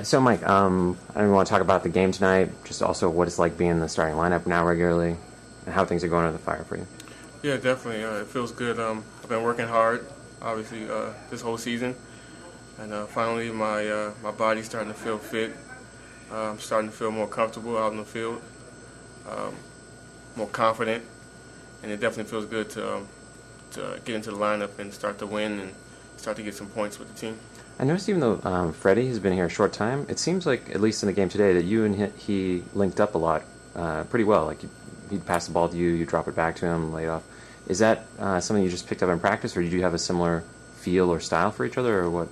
So, Mike, I don't even want to talk about the game tonight, just also what it's like being in the starting lineup now regularly, and how things are going under the fire for you. Yeah, definitely. It feels good. I've been working hard, obviously, this whole season, and finally my body's starting to feel fit. I'm starting to feel more comfortable out in the field, um, more confident, and it definitely feels good to get into the lineup and start to win and start to get some points with the team. I noticed even though Freddie has been here a short time, it seems like, at least in the game today, that you and he linked up a lot pretty well. Like he'd pass the ball to you, you drop it back to him, lay it off. Is that something you just picked up in practice, or did you have a similar feel or style for each other, or what?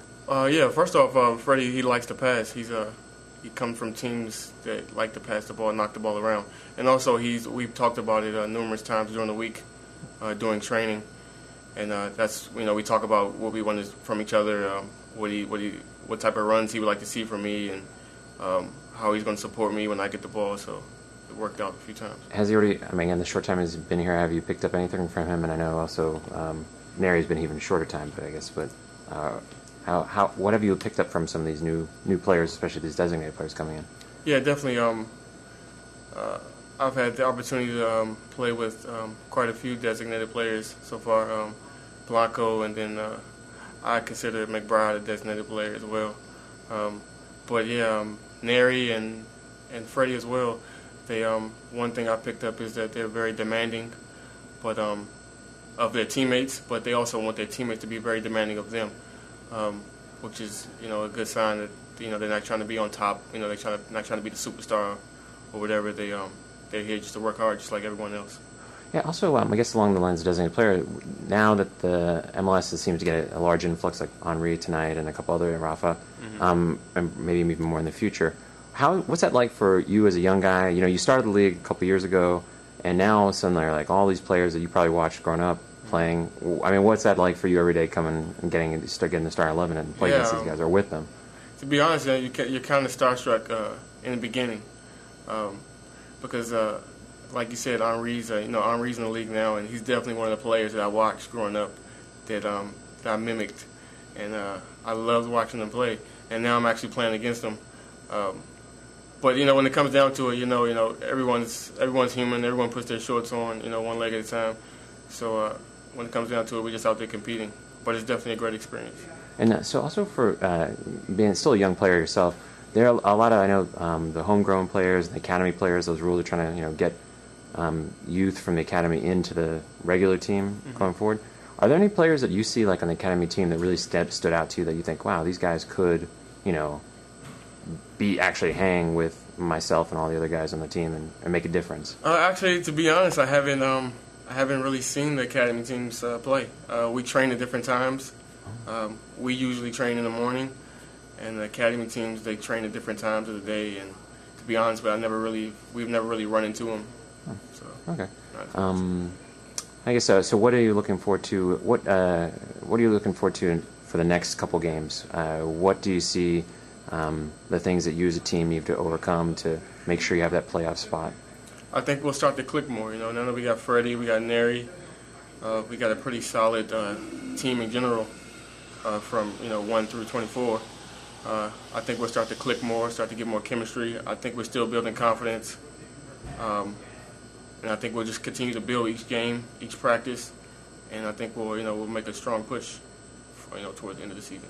Yeah, first off, Freddie, he likes to pass. He comes from teams that like to pass the ball and knock the ball around. And also, we've talked about it numerous times during the week, during training. And that's, we talk about what we want from each other, what type of runs he would like to see from me, and how he's going to support me when I get the ball. So it worked out a few times. Has he already, in the short time he's been here, have you picked up anything from him? And I know also Neri's been even shorter time, but what have you picked up from some of these new players, especially these designated players coming in? Yeah, definitely. I've had the opportunity to play with quite a few designated players so far. Blanco, and then I consider McBride a designated player as well. But yeah, Neri and Freddie as well. They one thing I picked up is that they're very demanding, but of their teammates. But they also want their teammates to be very demanding of them, which is a good sign that they're not trying to be on top. They're not trying to be the superstar or whatever. They're here just to work hard, just like everyone else. Yeah, also, I guess along the lines of designated player, now that the MLS seems to get a large influx, like Henri tonight and a couple other, and Rafa, and maybe even more in the future, what's that like for you as a young guy? You started the league a couple years ago, and now suddenly like all these players that you probably watched growing up playing. What's that like for you every day coming and getting the starting 11 and play against these guys or with them? To be honest, you're kind of starstruck in the beginning, because like you said, Henri's in the league now, and he's definitely one of the players that I watched growing up that I mimicked, and I loved watching them play. And now I'm actually playing against them. But when it comes down to it, everyone's human. Everyone puts their shorts on, one leg at a time. So when it comes down to it, we're just out there competing. But it's definitely a great experience. And so also for being still a young player yourself, there are a lot of, I know, the homegrown players, the academy players, those rules are trying to, get youth from the academy into the regular team going forward. Are there any players that you see like on the academy team that really stood out to you that you think, wow, these guys could, be actually hang with myself and all the other guys on the team and make a difference? Actually, to be honest, I haven't really seen the academy teams play. We train at different times. We usually train in the morning, and the academy teams, they train at different times of the day. And to be honest, but we've never really run into them. So, okay. I guess so. So, what are you looking forward to? What are you looking forward to for the next couple games? What do you see the things that you as a team need to overcome to make sure you have that playoff spot? I think we'll start to click more. Now that we got Freddie, we got Neri, we got a pretty solid team in general from 1 through 24. I think we'll start to click more, start to get more chemistry. I think we're still building confidence. And I think we'll just continue to build each game, each practice, and I think we'll make a strong push, towards the end of the season.